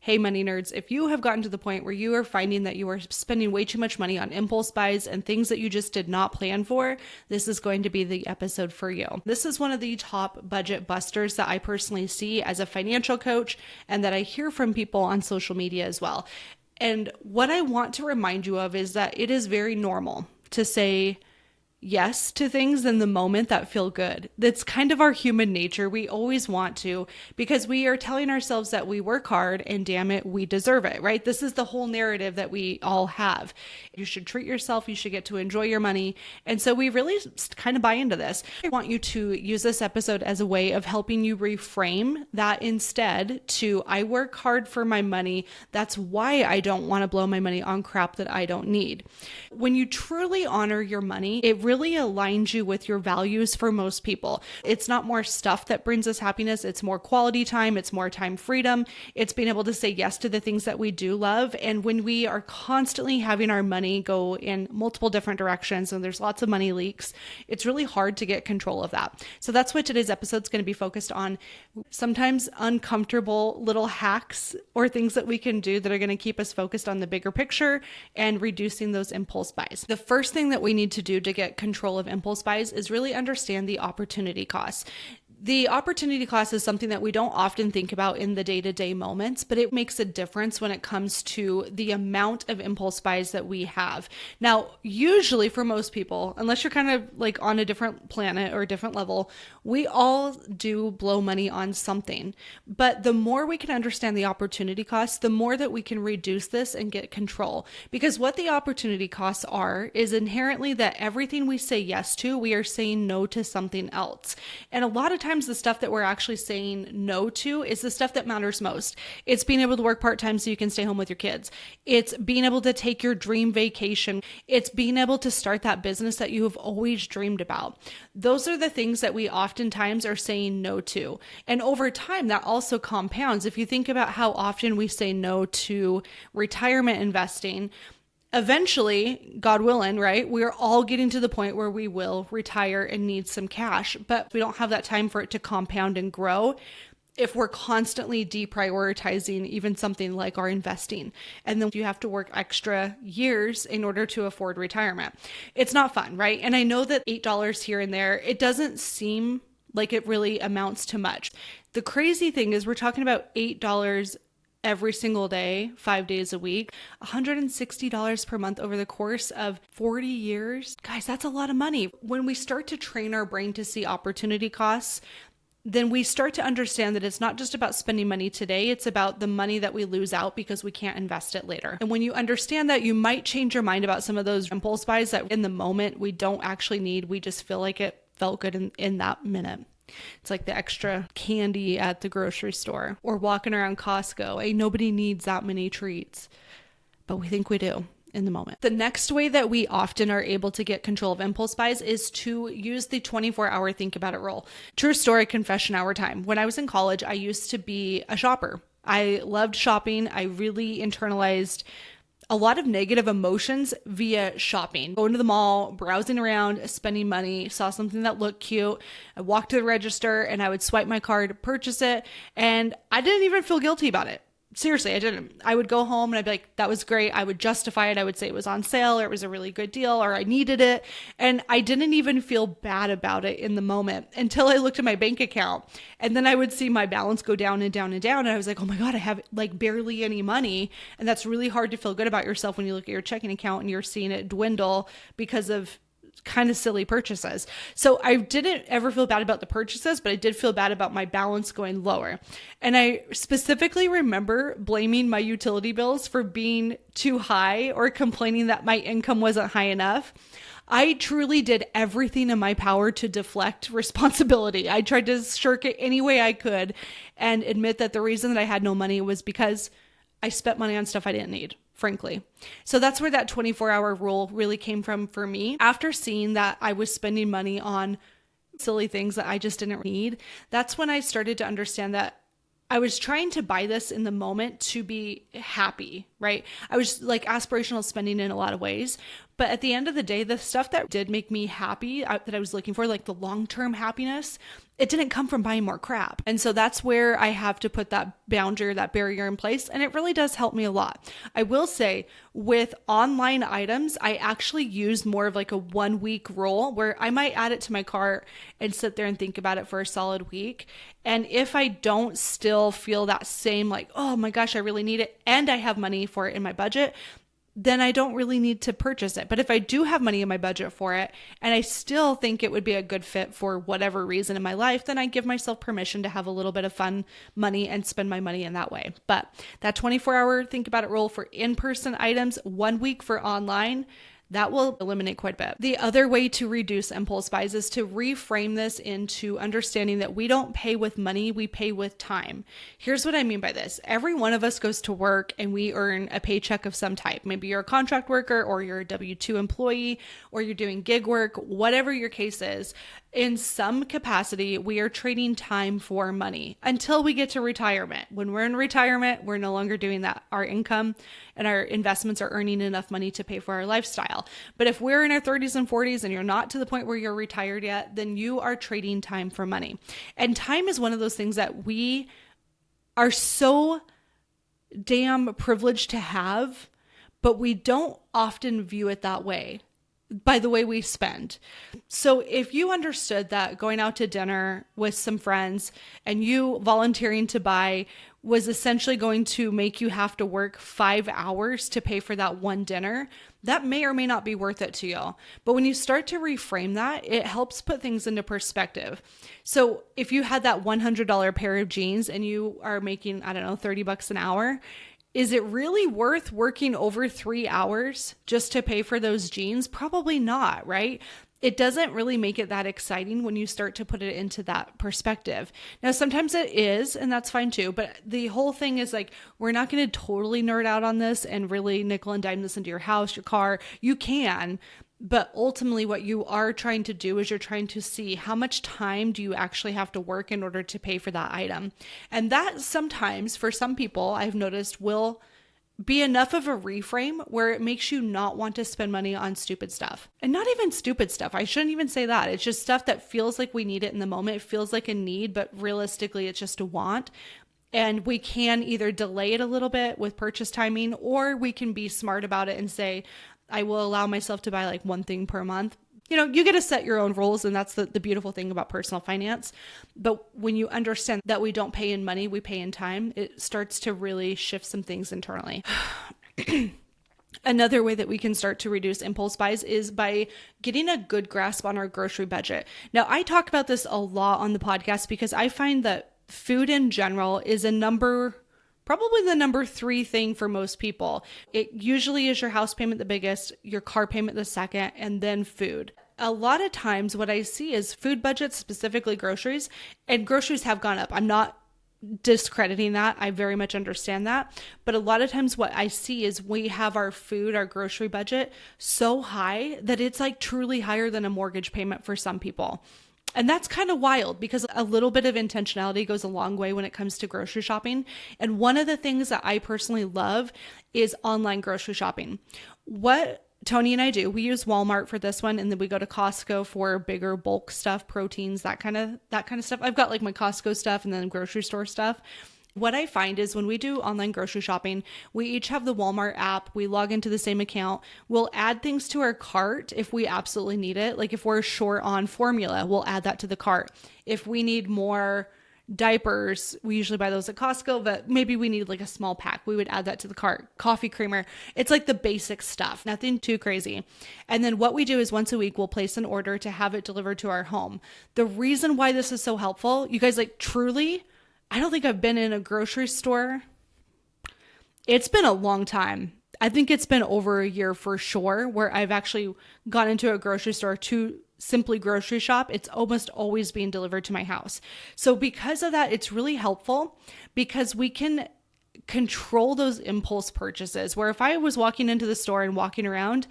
hey, money nerds, if you have gotten to the point where you are finding that you are spending way too much money on impulse buys and things that you just did not plan for, this is going to be the episode for you. This is one of the top budget busters that I personally see as a financial coach and that I hear from people on social media as well. And what I want to remind you of is that it is very normal to say yes to things in the moment that feel good. That's kind of our human nature. We always want to, because we are telling ourselves that we work hard and damn it, we deserve it, right? This is the whole narrative that we all have. You should treat yourself. You should get to enjoy your money. And so we really kind of buy into this. I want you to use this episode as a way of helping you reframe that instead to, I work hard for my money. That's why I don't want to blow my money on crap that I don't need. When you truly honor your money, it really aligns you with your values for most people. It's not more stuff that brings us happiness. It's more quality time. It's more time freedom. It's being able to say yes to the things that we do love. And when we are constantly having our money go in multiple different directions and there's lots of money leaks, it's really hard to get control of that. So that's what today's episode is going to be focused on. Sometimes uncomfortable little hacks or things that we can do that are going to keep us focused on the bigger picture and reducing those impulse buys. The first thing that we need to do to get control of impulse buys is really understand the opportunity costs. The opportunity cost is something that we don't often think about in the day-to-day moments, but it makes a difference when it comes to the amount of impulse buys that we have. Now, usually for most people, unless you're kind of like on a different planet or a different level, we all do blow money on something. But the more we can understand the opportunity costs, the more that we can reduce this and get control. Because what the opportunity costs are is inherently that everything we say yes to, we are saying no to something else. And a lot of times the stuff that we're actually saying no to is the stuff that matters most. It's being able to work part-time so you can stay home with your kids. It's being able to take your dream vacation. It's being able to start that business that you have always dreamed about. Those are the things that we oftentimes are saying no to. And over time, that also compounds. If you think about how often we say no to retirement investing, eventually, God willing, right, we're all getting to the point where we will retire and need some cash, but we don't have that time for it to compound and grow if we're constantly deprioritizing even something like our investing. And then you have to work extra years in order to afford retirement. It's not fun, right? And I know that $8 here and there, it doesn't seem like it really amounts to much. The crazy thing is we're talking about $8 every single day, 5 days a week, $160 per month over the course of 40 years. Guys, that's a lot of money. When we start to train our brain to see opportunity costs, then we start to understand that it's not just about spending money today, it's about the money that we lose out because we can't invest it later. And when you understand that, you might change your mind about some of those impulse buys that in the moment we don't actually need. We just feel like it felt good in that minute. It's like the extra candy at the grocery store or walking around Costco. Hey, nobody needs that many treats, but we think we do in the moment. The next way that we often are able to get control of impulse buys is to use the 24-hour think about it rule. True story, confession hour time. When I was in college, I used to be a shopper. I loved shopping. I really internalized a lot of negative emotions via shopping, going to the mall, browsing around, spending money, saw something that looked cute. I walked to the register and I would swipe my card, purchase it. And I didn't even feel guilty about it. Seriously, I didn't. I would go home and I'd be like, that was great. I would justify it. I would say it was on sale or it was a really good deal or I needed it. And I didn't even feel bad about it in the moment until I looked at my bank account. And then I would see my balance go down and down and down. And I was like, oh my God, I have like barely any money. And that's really hard to feel good about yourself when you look at your checking account and you're seeing it dwindle because of kind of silly purchases. So I didn't ever feel bad about the purchases, but I did feel bad about my balance going lower. And I specifically remember blaming my utility bills for being too high or complaining that my income wasn't high enough. I truly did everything in my power to deflect responsibility. I tried to shirk it any way I could and admit that the reason that I had no money was because I spent money on stuff I didn't need, frankly. So that's where that 24-hour rule really came from for me. After seeing that I was spending money on silly things that I just didn't need, that's when I started to understand that I was trying to buy this in the moment to be happy, right? I was like aspirational spending in a lot of ways. But at the end of the day, the stuff that did make me happy, that I was looking for, like the long-term happiness, it didn't come from buying more crap. And so that's where I have to put that boundary, that barrier in place. And it really does help me a lot. I will say with online items, I actually use more of like a 1 week rule where I might add it to my cart and sit there and think about it for a solid week. And if I don't still feel that same like, oh my gosh, I really need it, and I have money for it in my budget, then I don't really need to purchase it. But if I do have money in my budget for it, and I still think it would be a good fit for whatever reason in my life, then I give myself permission to have a little bit of fun money and spend my money in that way. But that 24-hour think about it rule for in-person items, 1 week for online, that will eliminate quite a bit. The other way to reduce impulse buys is to reframe this into understanding that we don't pay with money, we pay with time. Here's what I mean by this. Every one of us goes to work and we earn a paycheck of some type. Maybe you're a contract worker, or you're a W-2 employee, or you're doing gig work, whatever your case is. In some capacity, we are trading time for money until we get to retirement. When we're in retirement, we're no longer doing that. Our income and our investments are earning enough money to pay for our lifestyle. But if we're in our 30s and 40s and you're not to the point where you're retired yet, then you are trading time for money. And time is one of those things that we are so damn privileged to have, but we don't often view it that way by the way we spend. So if you understood that going out to dinner with some friends and you volunteering to buy was essentially going to make you have to work 5 hours to pay for that one dinner, that may or may not be worth it to you. But when you start to reframe that, it helps put things into perspective. So if you had that $100 pair of jeans and you are making, I don't know, $30 an hour, is it really worth working over 3 hours just to pay for those jeans? Probably not, right? It doesn't really make it that exciting when you start to put it into that perspective. Now, sometimes it is, and that's fine too, but the whole thing is like, we're not going to totally nerd out on this and really nickel and dime this into your house, your car. You can, but ultimately what you are trying to do is you're trying to see how much time do you actually have to work in order to pay for that item. And that sometimes, for some people, I've noticed will be enough of a reframe where it makes you not want to spend money on stupid stuff. And not even stupid stuff. I shouldn't even say that. It's just stuff that feels like we need it in the moment. It feels like a need, but realistically it's just a want. And we can either delay it a little bit with purchase timing, or we can be smart about it and say, I will allow myself to buy like one thing per month. You know, you get to set your own rules, and that's the beautiful thing about personal finance. But when you understand that we don't pay in money, we pay in time, it starts to really shift some things internally. Another way that we can start to reduce impulse buys is by getting a good grasp on our grocery budget. Now, I talk about this a lot on the podcast because I find that food in general is probably the number 3 thing for most people. It usually is your house payment the biggest, your car payment the second, and then food. A lot of times what I see is food budgets, specifically groceries, and groceries have gone up. I'm not discrediting that. I very much understand that. But a lot of times what I see is we have our food, our grocery budget so high that it's like truly higher than a mortgage payment for some people. And that's kind of wild because a little bit of intentionality goes a long way when it comes to grocery shopping. And one of the things that I personally love is online grocery shopping. What Tony and I do, we use Walmart for this one, and then we go to Costco for bigger bulk stuff, proteins, that kind of stuff. I've got like my Costco stuff and then grocery store stuff. What I find is when we do online grocery shopping, we each have the Walmart app. We log into the same account. We'll add things to our cart if we absolutely need it. Like if we're short on formula, we'll add that to the cart. If we need more diapers, we usually buy those at Costco, but maybe we need like a small pack. We would add that to the cart. Coffee creamer. It's like the basic stuff, nothing too crazy. And then what we do is once a week, we'll place an order to have it delivered to our home. The reason why this is so helpful, you guys, like truly, I don't think I've been in a grocery store. It's been a long time. I think it's been over a year for sure where I've actually gone into a grocery store to simply grocery shop. It's almost always being delivered to my house. So because of that, it's really helpful because we can control those impulse purchases where if I was walking into the store and walking around,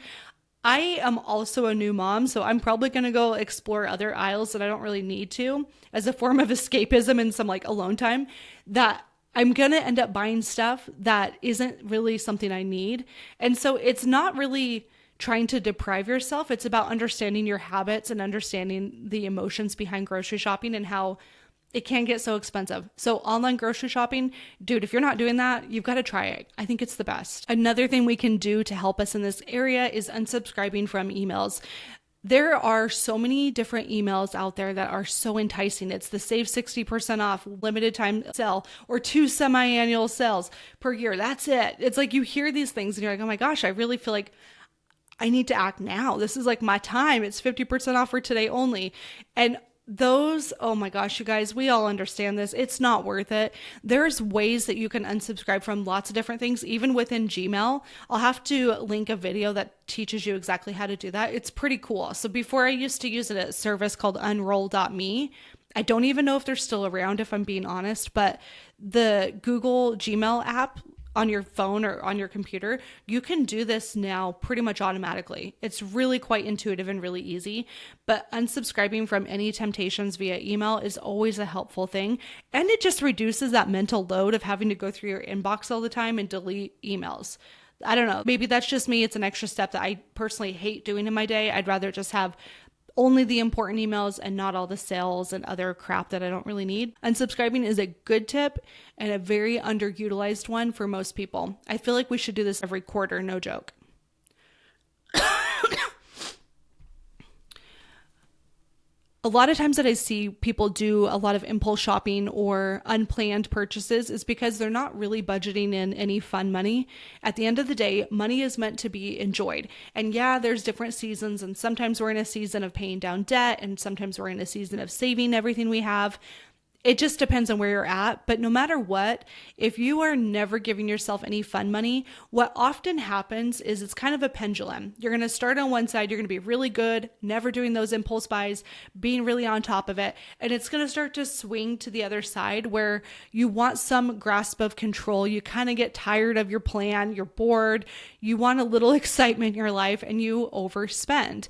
I am also a new mom, so I'm probably going to go explore other aisles that I don't really need to as a form of escapism and some like alone time, that I'm going to end up buying stuff that isn't really something I need. And so it's not really trying to deprive yourself. It's about understanding your habits and understanding the emotions behind grocery shopping and how it can get so expensive. So online grocery shopping, dude, if you're not doing that, you've got to try it. I think it's the best. Another thing we can do to help us in this area is unsubscribing from emails. There are so many different emails out there that are so enticing. It's the save 60% off, limited time sale, or 2 semi-annual sales per year. That's it. It's like you hear these things and you're like, oh my gosh, I really feel like I need to act now. This is like my time. It's 50% off for today only. And those, oh my gosh, you guys, we all understand this. It's not worth it. There's ways that you can unsubscribe from lots of different things, even within Gmail. I'll have to link a video that teaches you exactly how to do that. It's pretty cool. So before I used to use a service called unroll.me. I don't even know if they're still around, if I'm being honest, but the Google Gmail app on your phone or on your computer, you can do this now pretty much automatically. It's really quite intuitive and really easy, but unsubscribing from any temptations via email is always a helpful thing. And it just reduces that mental load of having to go through your inbox all the time and delete emails. I don't know. Maybe that's just me. It's an extra step that I personally hate doing in my day. I'd rather just have only the important emails and not all the sales and other crap that I don't really need. Unsubscribing is a good tip and a very underutilized one for most people. I feel like we should do this every quarter, no joke. A lot of times that I see people do a lot of impulse shopping or unplanned purchases is because they're not really budgeting in any fun money. At the end of the day, money is meant to be enjoyed. And yeah, there's different seasons, and sometimes we're in a season of paying down debt, and sometimes we're in a season of saving everything we have. It just depends on where you're at. But no matter what, if you are never giving yourself any fun money, what often happens is it's kind of a pendulum. You're going to start on one side. You're going to be really good, never doing those impulse buys, being really on top of it. And it's going to start to swing to the other side where you want some grasp of control. You kind of get tired of your plan. You're bored. You want a little excitement in your life and you overspend.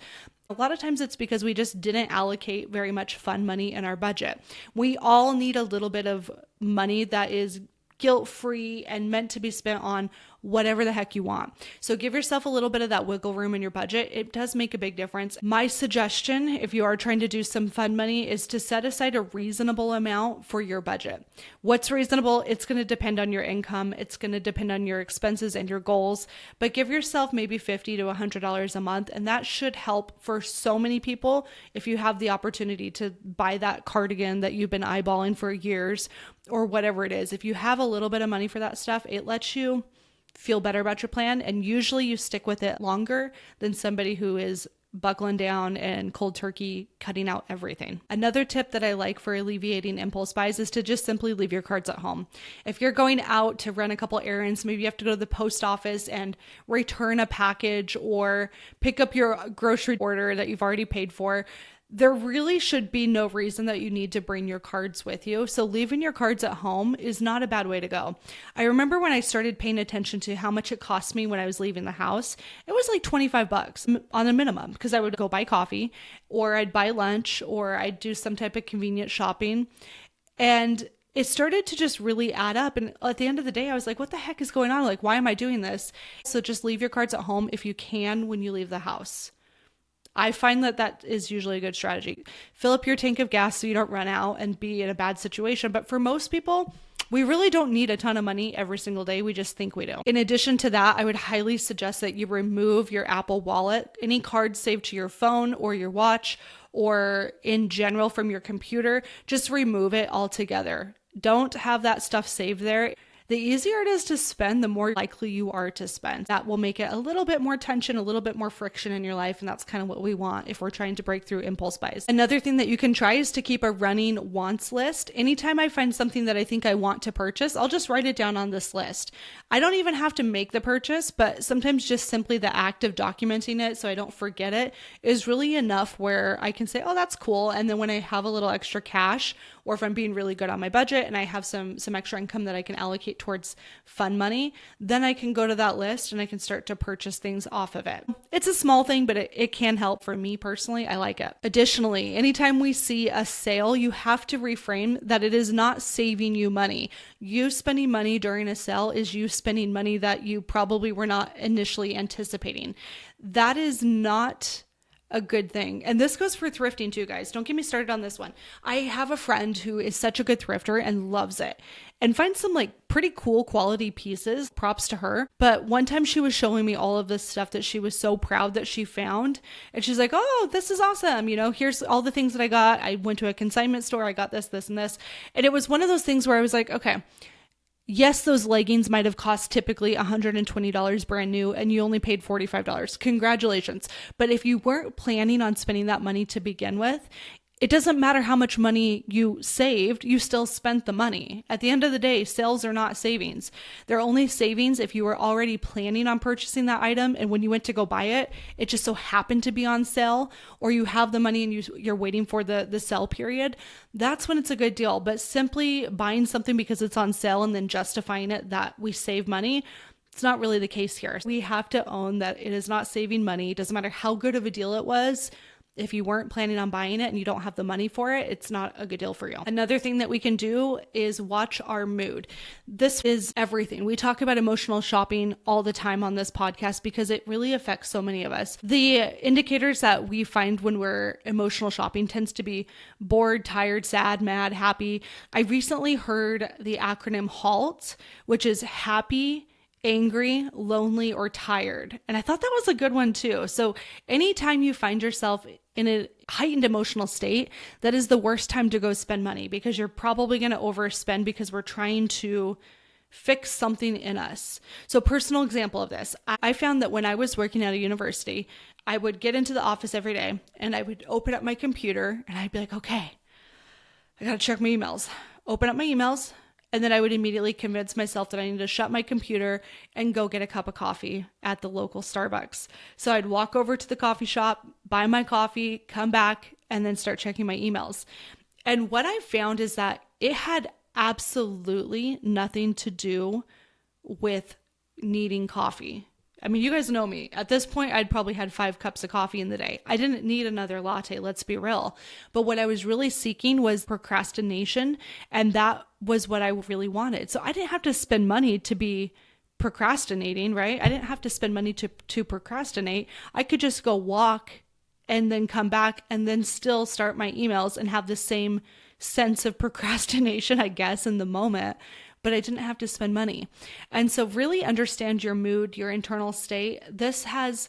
A lot of times it's because we just didn't allocate very much fun money in our budget. We all need a little bit of money that is guilt-free and meant to be spent on whatever the heck you want. So give yourself a little bit of that wiggle room in your budget. It does make a big difference. My suggestion, if you are trying to do some fun money, is to set aside a reasonable amount for your budget. What's reasonable? It's going to depend on your income. It's going to depend on your expenses and your goals, but give yourself maybe $50 to $100 a month. And that should help for so many people. If you have the opportunity to buy that cardigan that you've been eyeballing for years or whatever it is, if you have a little bit of money for that stuff, it lets you feel better about your plan. And usually you stick with it longer than somebody who is buckling down and cold turkey cutting out everything. Another tip that I like for alleviating impulse buys is to just simply leave your cards at home. If you're going out to run a couple errands, maybe you have to go to the post office and return a package or pick up your grocery order that you've already paid for, there really should be no reason that you need to bring your cards with you. So leaving your cards at home is not a bad way to go. I remember when I started paying attention to how much it cost me when I was leaving the house, it was like $25 on a minimum because I would go buy coffee or I'd buy lunch or I'd do some type of convenient shopping. And it started to just really add up. And at the end of the day, I was like, what the heck is going on? Like, why am I doing this? So just leave your cards at home if you can when you leave the house. I find that that is usually a good strategy. Fill up your tank of gas so you don't run out and be in a bad situation. But for most people, we really don't need a ton of money every single day. We just think we do. In addition to that, I would highly suggest that you remove your Apple Wallet, any cards saved to your phone or your watch or in general from your computer. Just remove it altogether. Don't have that stuff saved there. The easier it is to spend, the more likely you are to spend. That will make it a little bit more tension, a little bit more friction in your life. And that's kind of what we want if we're trying to break through impulse buys. Another thing that you can try is to keep a running wants list. Anytime I find something that I think I want to purchase, I'll just write it down on this list. I don't even have to make the purchase, but sometimes just simply the act of documenting it so I don't forget it is really enough where I can say, oh, that's cool. And then when I have a little extra cash, or if I'm being really good on my budget and I have some extra income that I can allocate towards fun money, then I can go to that list and I can start to purchase things off of it. It's a small thing, but it can help. For me personally, I like it. Additionally, anytime we see a sale, you have to reframe that it is not saving you money. You spending money during a sale is you spending money that you probably were not initially anticipating. That is not a good thing. And this goes for thrifting too, guys. Don't get me started on this one. I have a friend who is such a good thrifter and loves it and finds some like pretty cool quality pieces. Props to her. But one time she was showing me all of this stuff that she was so proud that she found. And she's like, oh, this is awesome. You know, here's all the things that I got. I went to a consignment store. I got this, this, and this. And it was one of those things where I was like, okay, yes, those leggings might have cost typically $120 brand new and you only paid $45. Congratulations. But if you weren't planning on spending that money to begin with, it doesn't matter how much money you saved, you still spent the money. At the end of the day, sales are not savings. They're only savings if you were already planning on purchasing that item and when you went to go buy it, it just so happened to be on sale, or you have the money and you're waiting for the sell period. That's when it's a good deal. But simply buying something because it's on sale and then justifying it that we save money, it's not really the case here. We have to own that it is not saving money. It doesn't matter how good of a deal it was. If you weren't planning on buying it and you don't have the money for it, it's not a good deal for you. Another thing that we can do is watch our mood. This is everything. We talk about emotional shopping all the time on this podcast because it really affects so many of us. The indicators that we find when we're emotional shopping tends to be bored, tired, sad, mad, happy. I recently heard the acronym HALT, which is happy, angry, lonely, or tired. And I thought that was a good one too. So anytime you find yourself in a heightened emotional state, that is the worst time to go spend money because you're probably going to overspend because we're trying to fix something in us. So personal example of this, I found that when I was working at a university, I would get into the office every day and I would open up my computer and I'd be like, okay, I got to check my emails. Open up my emails. And then I would immediately convince myself that I need to shut my computer and go get a cup of coffee at the local Starbucks. So I'd walk over to the coffee shop, buy my coffee, come back, and then start checking my emails. And what I found is that it had absolutely nothing to do with needing coffee. I mean, you guys know me. At this point, I'd probably had 5 cups of coffee in the day. I didn't need another latte, let's be real. But what I was really seeking was procrastination, and that was what I really wanted. So I didn't have to spend money to be procrastinating, right? I didn't have to spend money to procrastinate. I could just go walk and then come back and then still start my emails and have the same sense of procrastination, I guess, in the moment. But I didn't have to spend money. And so really understand your mood, your internal state. This has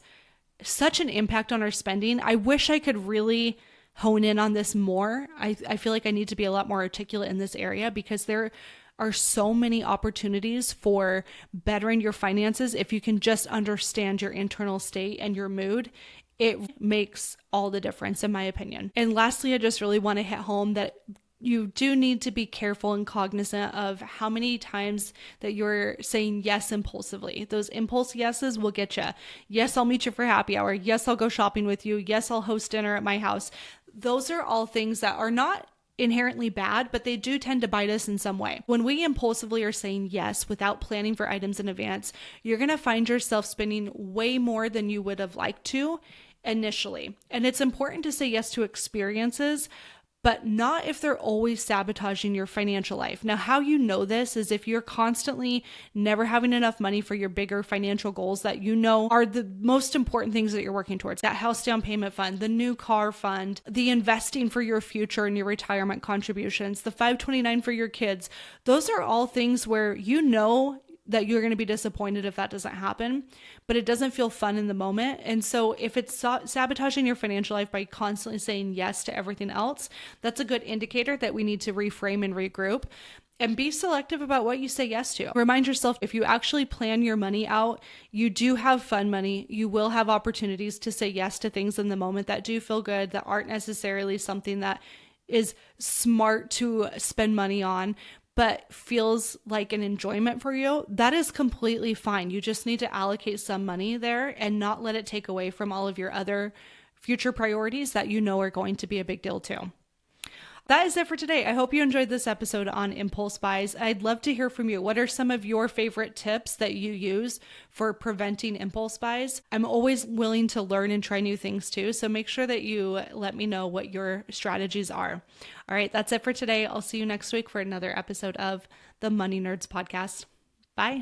such an impact on our spending. I wish I could really hone in on this more. I feel like I need to be a lot more articulate in this area because there are so many opportunities for bettering your finances. If you can just understand your internal state and your mood, it makes all the difference in my opinion. And lastly, I just really want to hit home that you do need to be careful and cognizant of how many times that you're saying yes impulsively. Those impulse yeses will get you. Yes, I'll meet you for happy hour. Yes, I'll go shopping with you. Yes, I'll host dinner at my house. Those are all things that are not inherently bad, but they do tend to bite us in some way. When we impulsively are saying yes without planning for items in advance, you're going to find yourself spending way more than you would have liked to initially. And it's important to say yes to experiences, but not if they're always sabotaging your financial life. Now, how you know this is if you're constantly never having enough money for your bigger financial goals that you know are the most important things that you're working towards. That house down payment fund, the new car fund, the investing for your future and your retirement contributions, the 529 for your kids. Those are all things where you know that you're going to be disappointed if that doesn't happen, but it doesn't feel fun in the moment. And so if it's sabotaging your financial life by constantly saying yes to everything else, that's a good indicator that we need to reframe and regroup and be selective about what you say yes to. Remind yourself, if you actually plan your money out, you do have fun money. You will have opportunities to say yes to things in the moment that do feel good, that aren't necessarily something that is smart to spend money on, but feels like an enjoyment for you. That is completely fine. You just need to allocate some money there and not let it take away from all of your other future priorities that you know are going to be a big deal too. That is it for today. I hope you enjoyed this episode on impulse buys. I'd love to hear from you. What are some of your favorite tips that you use for preventing impulse buys? I'm always willing to learn and try new things too. So make sure that you let me know what your strategies are. All right, that's it for today. I'll see you next week for another episode of the Money Nerds podcast. Bye.